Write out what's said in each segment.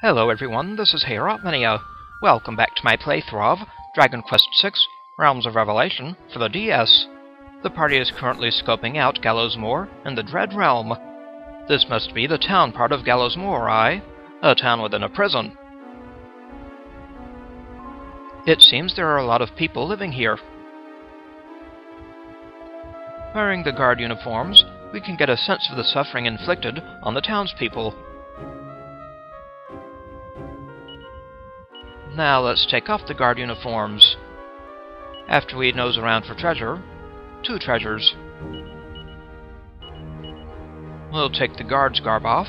Hello everyone, this is Herotmania. Welcome back to my playthrough of Dragon Quest VI Realms of Revelation for the DS. The party is currently scoping out Gallows Moor in the Dread Realm. This must be the town part of Gallows Moor, a town within a prison. It seems there are a lot of people living here. Wearing the guard uniforms, we can get a sense of the suffering inflicted on the townspeople. Now let's take off the guard uniforms. After we nose around for treasure, 2 treasures. We'll take the Guards Garb off.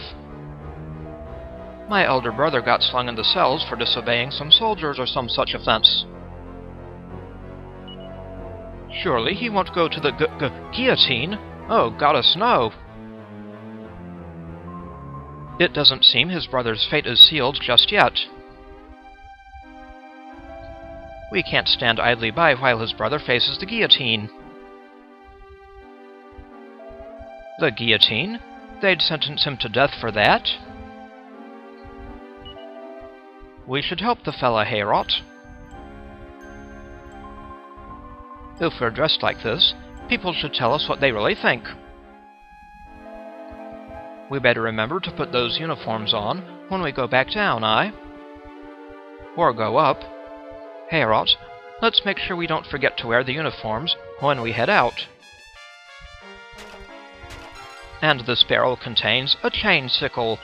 My elder brother got slung in the cells for disobeying some soldiers or some such offense. Surely he won't go to the guillotine? Oh, goddess, no! It doesn't seem his brother's fate is sealed just yet. We can't stand idly by while his brother faces the guillotine. The guillotine? They'd sentence him to death for that? We should help the fella, Heorot. If we're dressed like this, people should tell us what they really think. We better remember to put those uniforms on when we go back down, or go up. Heorot, let's make sure we don't forget to wear the uniforms when we head out. And this barrel contains a Chain Sickle.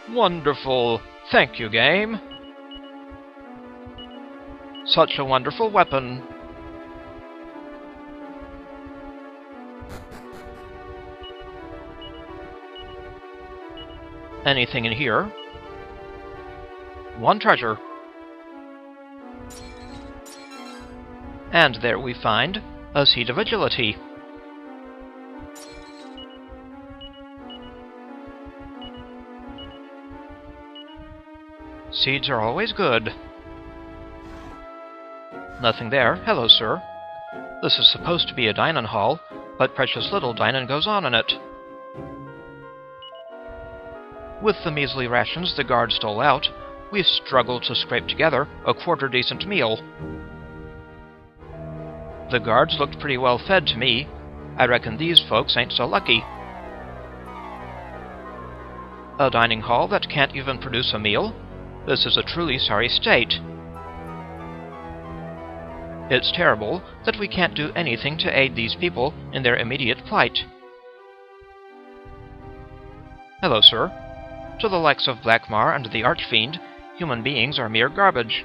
Wonderful! Thank you, game! Such a wonderful weapon! Anything in here? 1 treasure. And there we find a Seed of Agility. Seeds are always good. Nothing there. Hello, sir. This is supposed to be a dine-in hall, but precious little dine-in goes on in it. With the measly rations the guards dole out, we've struggled to scrape together a quarter-decent meal. The guards looked pretty well fed to me. I reckon these folks ain't so lucky. A dining hall that can't even produce a meal? This is a truly sorry state. It's terrible that we can't do anything to aid these people in their immediate plight. Hello, sir. To the likes of Blackmar and the Archfiend, human beings are mere garbage.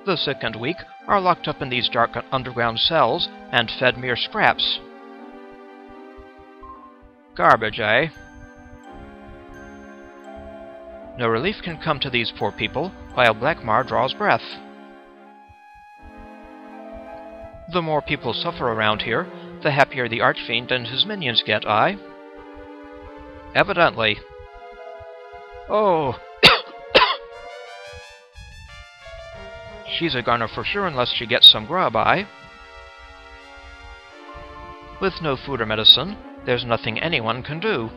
The sick and weak are locked up in these dark underground cells and fed mere scraps. Garbage, eh? No relief can come to these poor people while Blackmar draws breath. The more people suffer around here, the happier the Archfiend and his minions get, Evidently. Oh! She's a goner for sure unless she gets some grub, With no food or medicine, there's nothing anyone can do.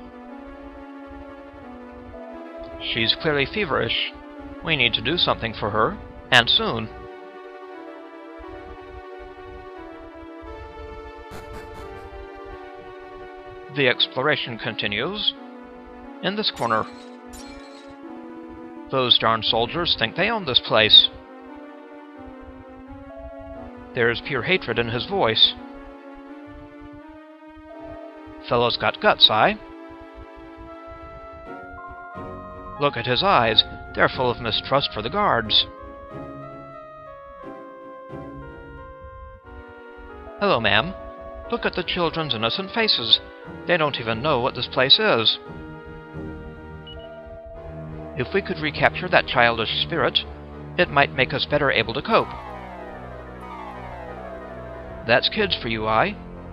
She's clearly feverish. We need to do something for her, and soon. The exploration continues in this corner. Those darn soldiers think they own this place. There's pure hatred in his voice. Fellow's got guts, Look at his eyes. They're full of mistrust for the guards. Hello, ma'am. Look at the children's innocent faces. They don't even know what this place is. If we could recapture that childish spirit, it might make us better able to cope. That's kids for you,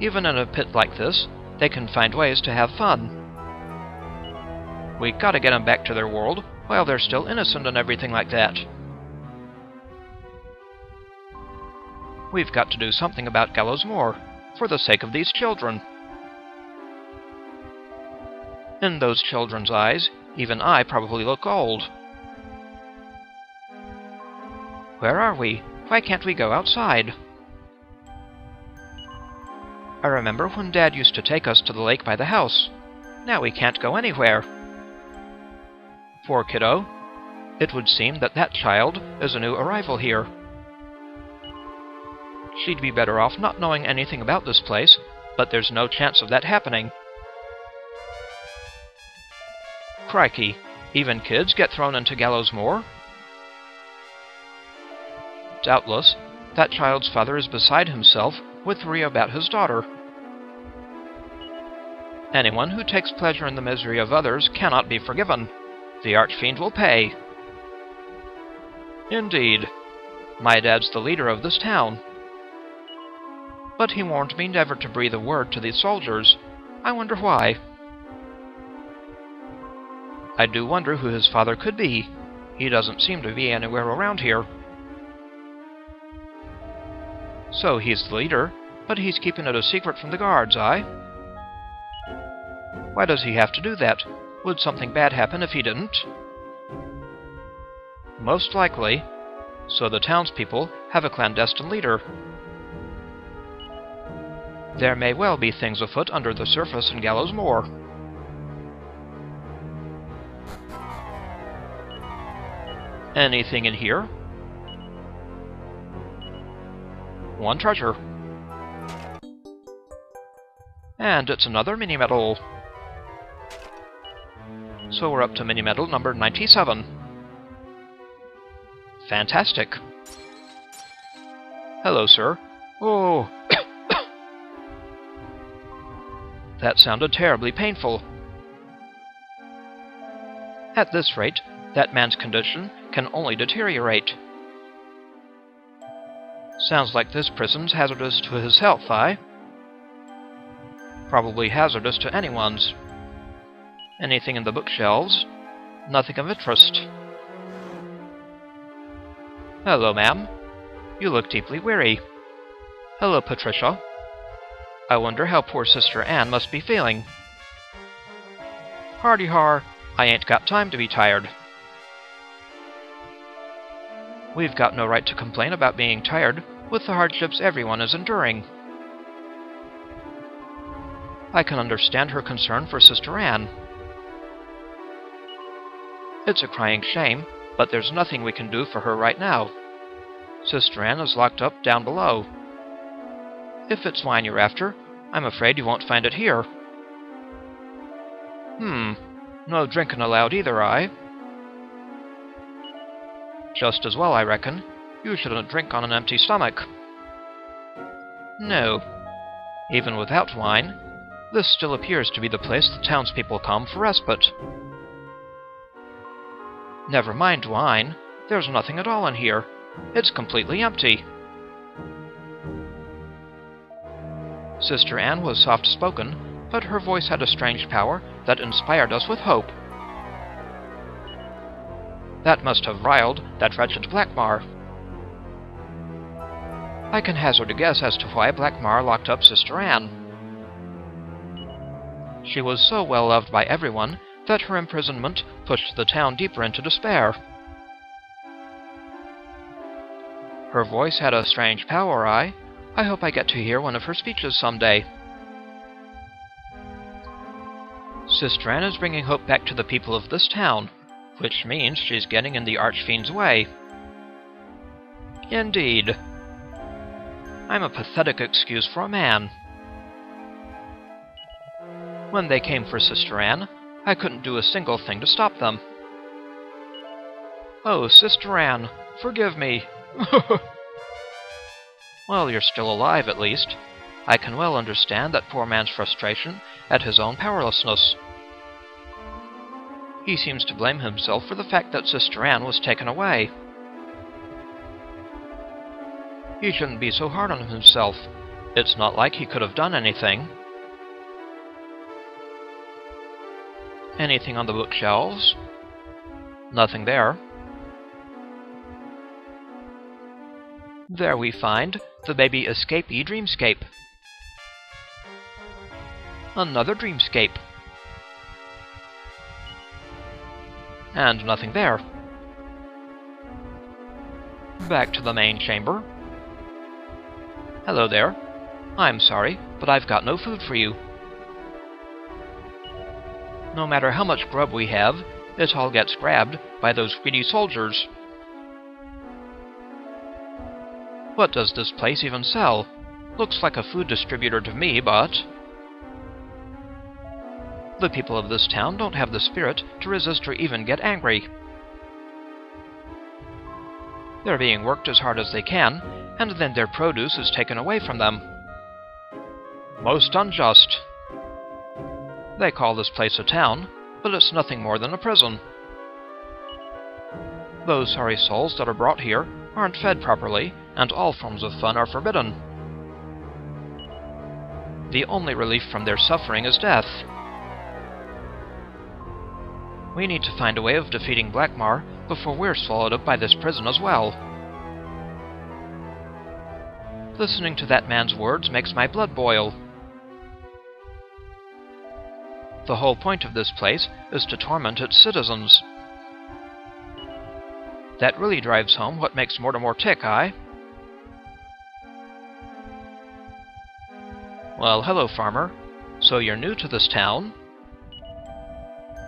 Even in a pit like this, they can find ways to have fun. We gotta get them back to their world while they're still innocent and everything like that. We've got to do something about Gallows Moor, for the sake of these children. In those children's eyes, Even I probably look old. Where are we? Why can't we go outside? I remember when Dad used to take us to the lake by the house. Now we can't go anywhere. Poor kiddo. It would seem that that child is a new arrival here. She'd be better off not knowing anything about this place, but there's no chance of that happening. Crikey, even kids get thrown into Gallows Moor? Doubtless, that child's father is beside himself with worry about his daughter. Anyone who takes pleasure in the misery of others cannot be forgiven. The Archfiend will pay. Indeed. My dad's the leader of this town. But he warned me never to breathe a word to the soldiers. I wonder why. I do wonder who his father could be. He doesn't seem to be anywhere around here. So he's the leader, but he's keeping it a secret from the guards, eh? Why does he have to do that? Would something bad happen if he didn't? Most likely. So the townspeople have a clandestine leader. There may well be things afoot under the surface in Gallows Moor. Anything in here? One treasure. And it's another mini-medal. So we're up to mini-medal number 97. Fantastic. Hello, sir. Oh, that sounded terribly painful. At this rate, that man's condition can only deteriorate. Sounds like this prison's hazardous to his health, eh? Probably hazardous to anyone's. Anything in the bookshelves? Nothing of interest. Hello, ma'am. You look deeply weary. Hello, Patricia. I wonder how poor Sister Anne must be feeling. Hardy har, I ain't got time to be tired. We've got no right to complain about being tired with the hardships everyone is enduring. I can understand her concern for Sister Anne. It's a crying shame, but there's nothing we can do for her right now. Sister Anne is locked up down below. If it's wine you're after, I'm afraid you won't find it here. No drinking allowed either, eh? Just as well, I reckon. You shouldn't drink on an empty stomach. No. Even without wine, this still appears to be the place the townspeople come for respite. Never mind wine. There's nothing at all in here. It's completely empty. Sister Anne was soft-spoken, but her voice had a strange power that inspired us with hope. That must have riled that wretched Blackmar. I can hazard a guess as to why Blackmar locked up Sister Anne. She was so well loved by everyone that her imprisonment pushed the town deeper into despair. Her voice had a strange power, I hope I get to hear one of her speeches someday. Sister Anne is bringing hope back to the people of this town, which means she's getting in the Archfiend's way. Indeed. I'm a pathetic excuse for a man. When they came for Sister Anne, I couldn't do a single thing to stop them. Oh, Sister Anne, forgive me. Well, you're still alive, at least. I can well understand that poor man's frustration at his own powerlessness. He seems to blame himself for the fact that Sister Anne was taken away. He shouldn't be so hard on himself. It's not like he could have done anything. Anything on the bookshelves? Nothing there. There we find the Baby Escapee dreamscape. Another dreamscape. and nothing there. Back to the main chamber. Hello there. I'm sorry, but I've got no food for you. No matter how much grub we have, it all gets grabbed by those greedy soldiers. What does this place even sell? Looks like a food distributor to me, but... The people of this town don't have the spirit to resist or even get angry. They're being worked as hard as they can, and then their produce is taken away from them. Most unjust. They call this place a town, but it's nothing more than a prison. Those sorry souls that are brought here aren't fed properly, and all forms of fun are forbidden. The only relief from their suffering is death. We need to find a way of defeating Blackmar before we're swallowed up by this prison as well. Listening to that man's words makes my blood boil. The whole point of this place is to torment its citizens. That really drives home what makes Mortimer tick, aye? Well, hello, farmer. So you're new to this town?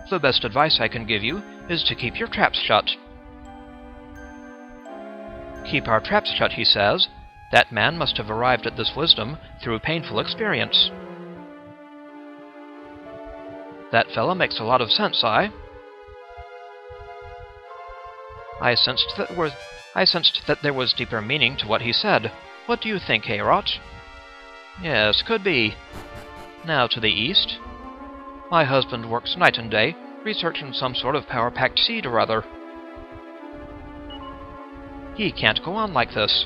The best advice I can give you is to keep your traps shut. Keep our traps shut, he says. That man must have arrived at this wisdom through painful experience. That fella makes a lot of sense, aye? I sensed that there was deeper meaning to what he said. What do you think, Heorot? Yes, could be. Now to the east. My husband works night and day, researching some sort of power-packed seed or other. He can't go on like this.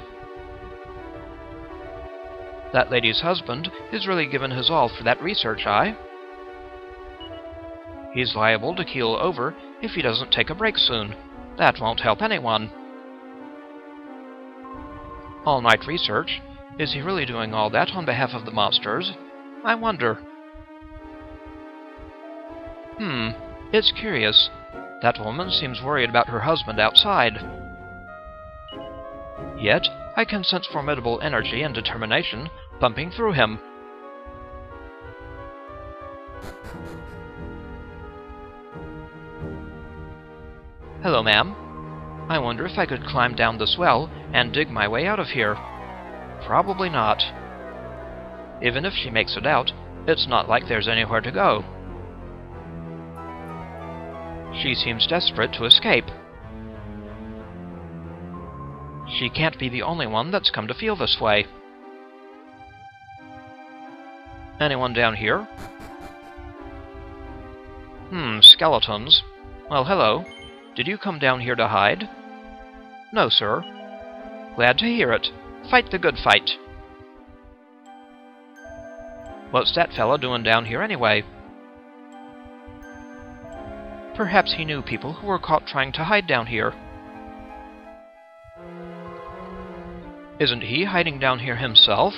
That lady's husband is really given his all for that research, aye? He's liable to keel over if he doesn't take a break soon. That won't help anyone. All-night research? Is he really doing all that on behalf of the monsters? I wonder. It's curious. That woman seems worried about her husband outside. Yet, I can sense formidable energy and determination pumping through him. Hello, ma'am. I wonder if I could climb down this well and dig my way out of here. Probably not. Even if she makes it out, it's not like there's anywhere to go. She seems desperate to escape. She can't be the only one that's come to feel this way. Anyone down here? Skeletons. Well, hello. Did you come down here to hide? No, sir. Glad to hear it. Fight the good fight. What's that fella doing down here anyway? Perhaps he knew people who were caught trying to hide down here. Isn't he hiding down here himself?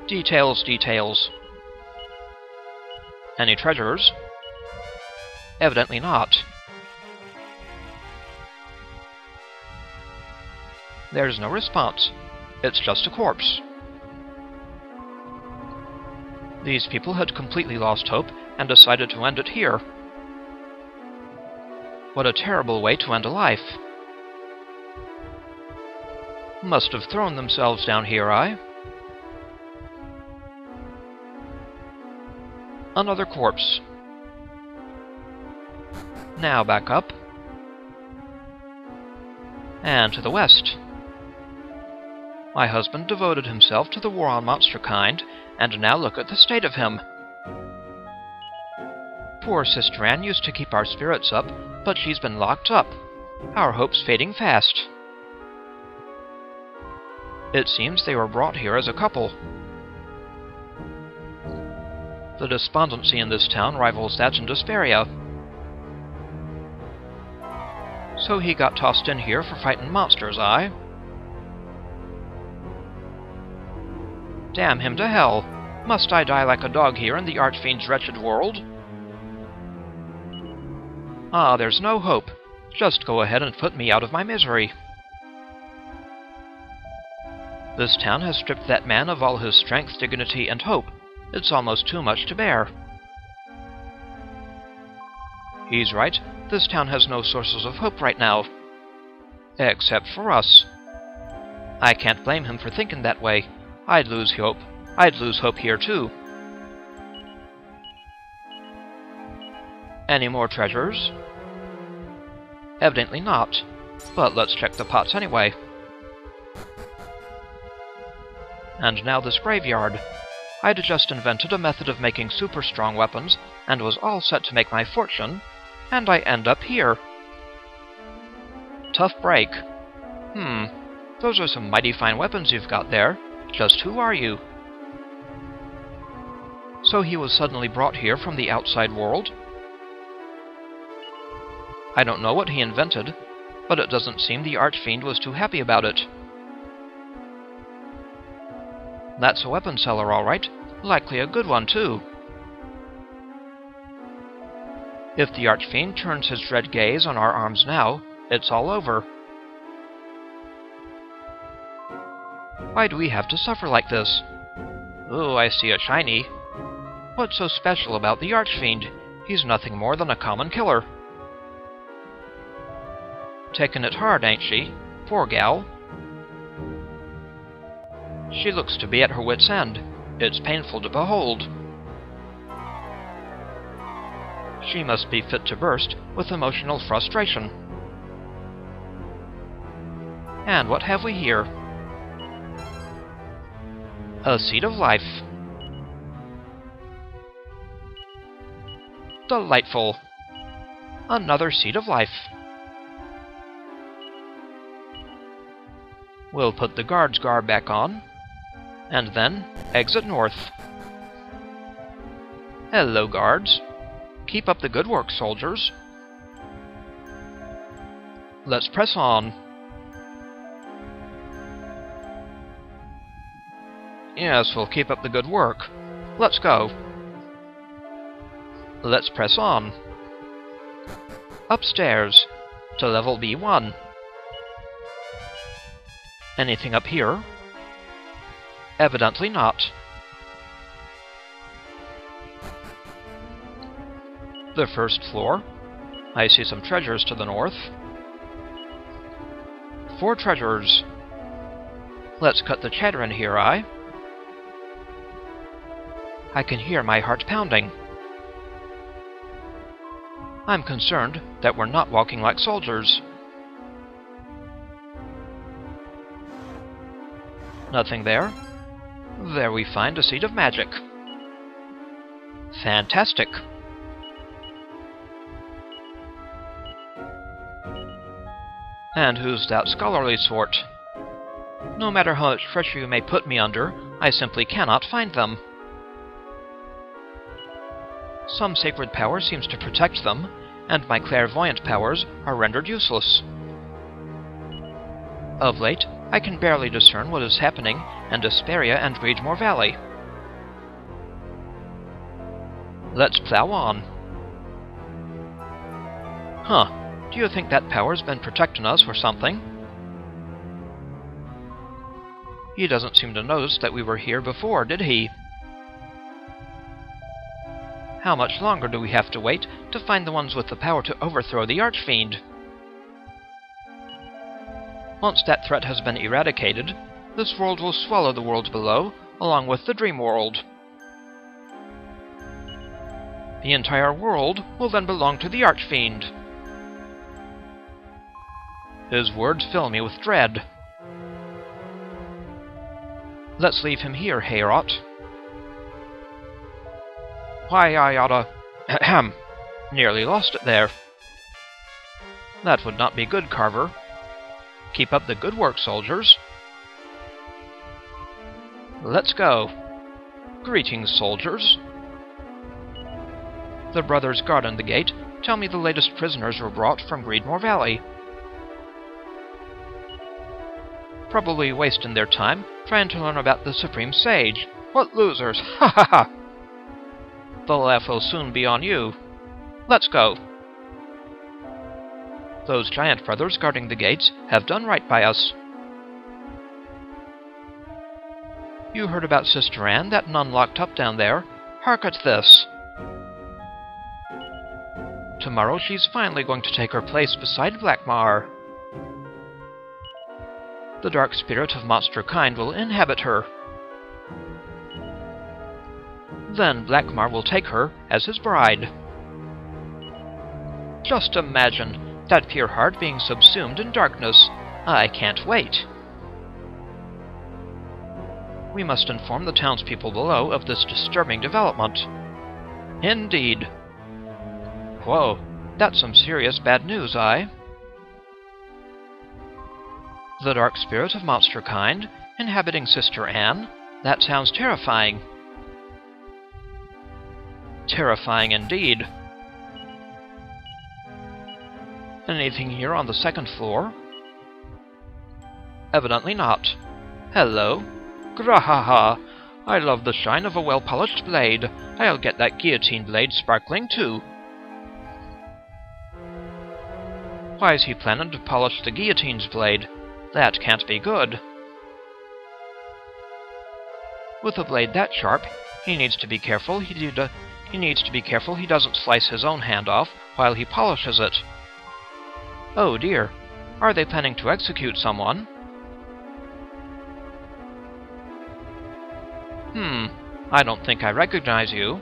Details, details. Any treasures? Evidently not. There's no response. It's just a corpse. These people had completely lost hope and decided to end it here. What a terrible way to end a life. Must have thrown themselves down here, aye? Another corpse. Now back up. And to the west. My husband devoted himself to the war on monster kind, and now look at the state of him. Poor Sister Anne used to keep our spirits up, but she's been locked up. Our hopes fading fast. It seems they were brought here as a couple. The despondency in this town rivals that in Desperia. So he got tossed in here for fighting monsters, aye? Damn him to hell! Must I die like a dog here in the Archfiend's wretched world? Ah, there's no hope. Just go ahead and put me out of my misery. This town has stripped that man of all his strength, dignity, and hope. It's almost too much to bear. He's right. This town has no sources of hope right now. Except for us. I can't blame him for thinking that way. I'd lose hope. I'd lose hope here, too. Any more treasures? Evidently not. But let's check the pots anyway. And now this graveyard. I'd just invented a method of making super strong weapons, and was all set to make my fortune, and I end up here. Tough break. Those are some mighty fine weapons you've got there. Just who are you? So he was suddenly brought here from the outside world? I don't know what he invented, but it doesn't seem the Archfiend was too happy about it. That's a weapon seller, all right. Likely a good one, too. If the Archfiend turns his dread gaze on our arms now, it's all over. Why do we have to suffer like this? Oh, I see a shiny. What's so special about the Archfiend? He's nothing more than a common killer. Taking it hard, ain't she? Poor gal. She looks to be at her wit's end. It's painful to behold. She must be fit to burst with emotional frustration. And what have we here? A seed of life. Delightful. Another seed of life. We'll put the Guards Garb back on, and then exit north. Hello, guards. Keep up the good work, soldiers. Let's press on. Yes, we'll keep up the good work. Let's go. Let's press on. Upstairs, to level B1. Anything up here? Evidently not. The first floor. I see some treasures to the north. 4 treasures. Let's cut the chatter in here, I can hear my heart pounding. I'm concerned that we're not walking like soldiers. Nothing there. There we find a seed of magic. Fantastic. And who's that scholarly sort? No matter how much pressure you may put me under, I simply cannot find them. Some sacred power seems to protect them, and my clairvoyant powers are rendered useless. Of late, I can barely discern what is happening in Desperia and Greedmoor Valley. Let's plow on. Huh, do you think that power's been protecting us or something? He doesn't seem to notice that we were here before, did he? How much longer do we have to wait to find the ones with the power to overthrow the Archfiend? Once that threat has been eradicated, this world will swallow the world below, along with the dream world. The entire world will then belong to the Archfiend. His words fill me with dread. Let's leave him here, Heorot. Why, I oughta... ahem, nearly lost it there. That would not be good, Carver. Keep up the good work, soldiers. Let's go. Greetings, soldiers. The brothers guarding the gate tell me the latest prisoners were brought from Greedmoor Valley. Probably wasting their time trying to learn about the Supreme Sage. What losers! Ha ha ha! The laugh will soon be on you. Let's go. Those giant brothers guarding the gates have done right by us. You heard about Sister Anne, that nun locked up down there? Hark at this! Tomorrow she's finally going to take her place beside Blackmar. The dark spirit of monster kind will inhabit her. Then Blackmar will take her as his bride. Just imagine that pure heart being subsumed in darkness. I can't wait. We must inform the townspeople below of this disturbing development. Indeed. Whoa, that's some serious bad news, The dark spirit of monster kind, inhabiting Sister Anne? That sounds terrifying. Terrifying indeed. Anything here on the second floor? Evidently not. Hello. Grahaha! I love the shine of a well-polished blade. I'll get that guillotine blade sparkling too. Why is he planning to polish the guillotine's blade? That can't be good. With a blade that sharp, he needs to be careful he doesn't slice his own hand off while he polishes it. Oh dear, are they planning to execute someone? I don't think I recognize you.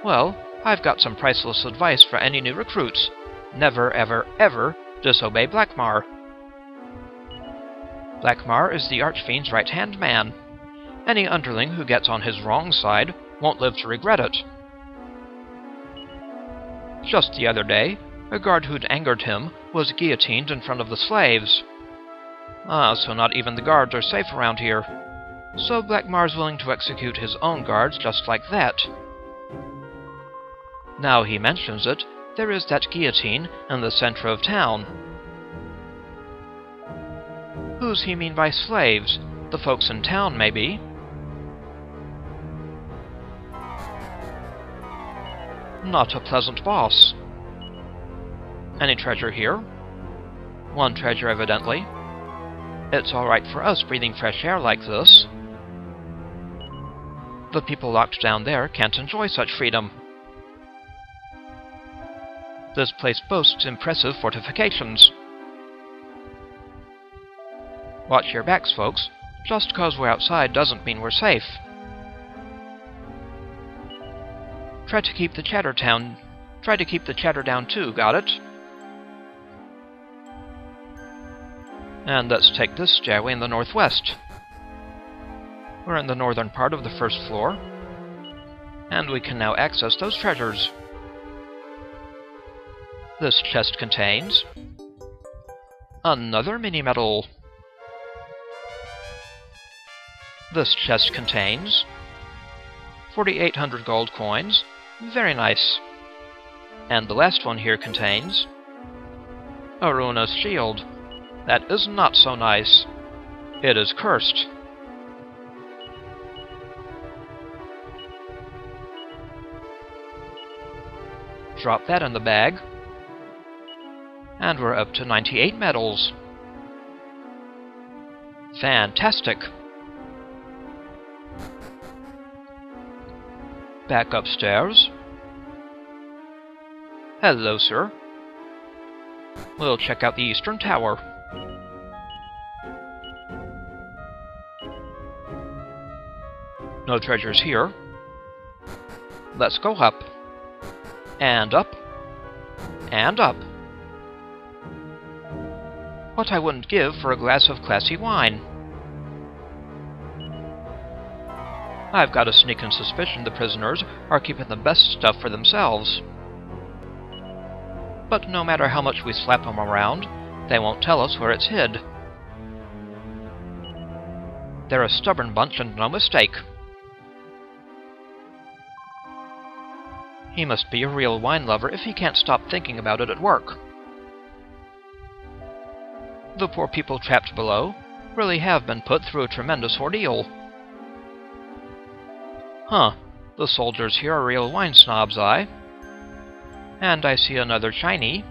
Well, I've got some priceless advice for any new recruits. Never, ever, ever disobey Blackmar. Blackmar is the Archfiend's right-hand man. Any underling who gets on his wrong side won't live to regret it. Just the other day, a guard who'd angered him was guillotined in front of the slaves. So not even the guards are safe around here. So Blackmar's willing to execute his own guards just like that. Now he mentions it, there is that guillotine in the center of town. Who's he mean by slaves? The folks in town, maybe? Not a pleasant boss. Any treasure here? One treasure, evidently. It's all right for us breathing fresh air like this. The people locked down there can't enjoy such freedom. This place boasts impressive fortifications. Watch your backs, folks. Just 'cause we're outside doesn't mean we're safe. Try to keep the chatter down too, got it? And let's take this stairway in the northwest. We're in the northern part of the first floor, and we can now access those treasures. This chest contains another mini-medal. This chest contains 4,800 gold coins. Very nice. And the last one here contains a ruinous shield. That is not so nice. It is cursed. Drop that in the bag. And we're up to 98 medals. Fantastic. Back upstairs. Hello, sir. We'll check out the eastern tower. No treasures here. Let's go up. And up. And up. What I wouldn't give for a glass of classy wine. I've got a sneaking suspicion the prisoners are keeping the best stuff for themselves. But no matter how much we slap them around, they won't tell us where it's hid. They're a stubborn bunch and no mistake. He must be a real wine lover if he can't stop thinking about it at work. The poor people trapped below really have been put through a tremendous ordeal. The soldiers here are real wine snobs, And I see another shiny.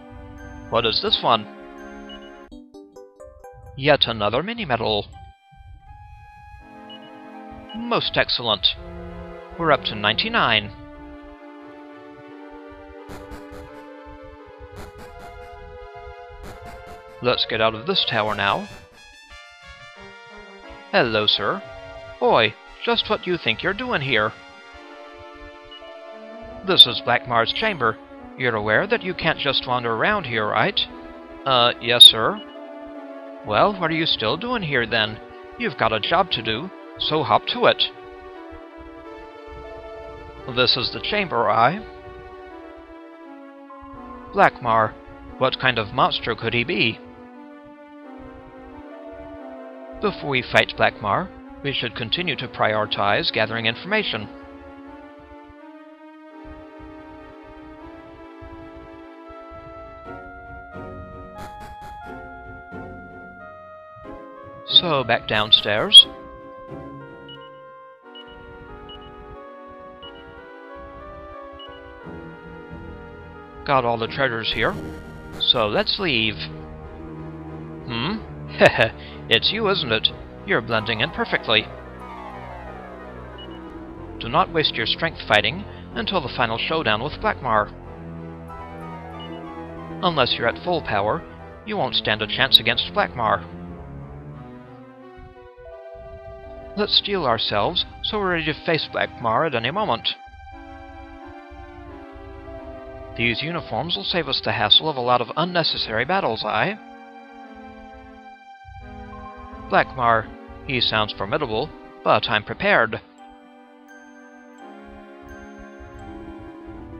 What is this one? Yet another mini-medal. Most excellent. We're up to 99. Let's get out of this tower now. Hello, sir. Oi, just what you think you're doing here? This is Blackmar's chamber. You're aware that you can't just wander around here, right? Yes, sir. Well, what are you still doing here, then? You've got a job to do, so hop to it. This is the chamber, Blackmar. What kind of monster could he be? Before we fight Blackmar, we should continue to prioritize gathering information. So, back downstairs. Got all the treasures here, so let's leave. Heh, it's you, isn't it? You're blending in perfectly. Do not waste your strength fighting until the final showdown with Blackmar. Unless you're at full power, you won't stand a chance against Blackmar. Let's steel ourselves so we're ready to face Blackmar at any moment. These uniforms will save us the hassle of a lot of unnecessary battles, Blackmar, he sounds formidable, but I'm prepared.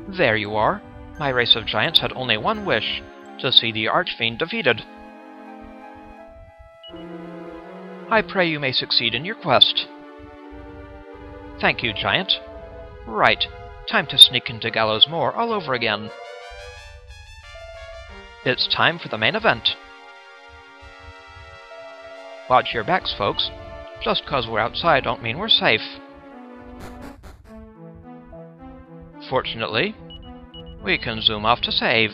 There you are. My race of giants had only one wish, to see the Archfiend defeated. I pray you may succeed in your quest. Thank you, Giant. Right, time to sneak into Gallows Moor all over again. It's time for the main event. Watch your backs, folks. Just 'cause we're outside don't mean we're safe. Fortunately, we can zoom off to save.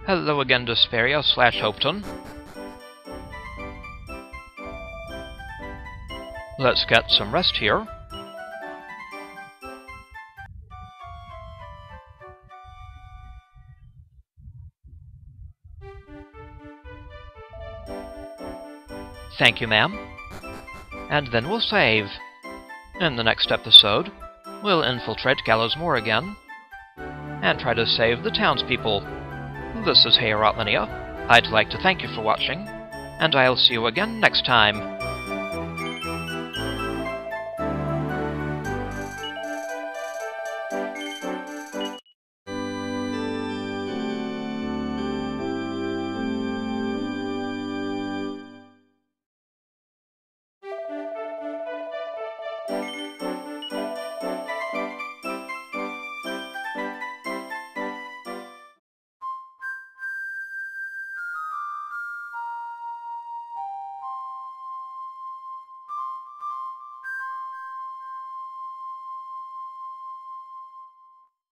Hello again, Desperia/Hopeton. Let's get some rest here. Thank you, ma'am. And then we'll save. In the next episode, we'll infiltrate Gallows Moor again, and try to save the townspeople. This is Heorotmania. I'd like to thank you for watching, and I'll see you again next time.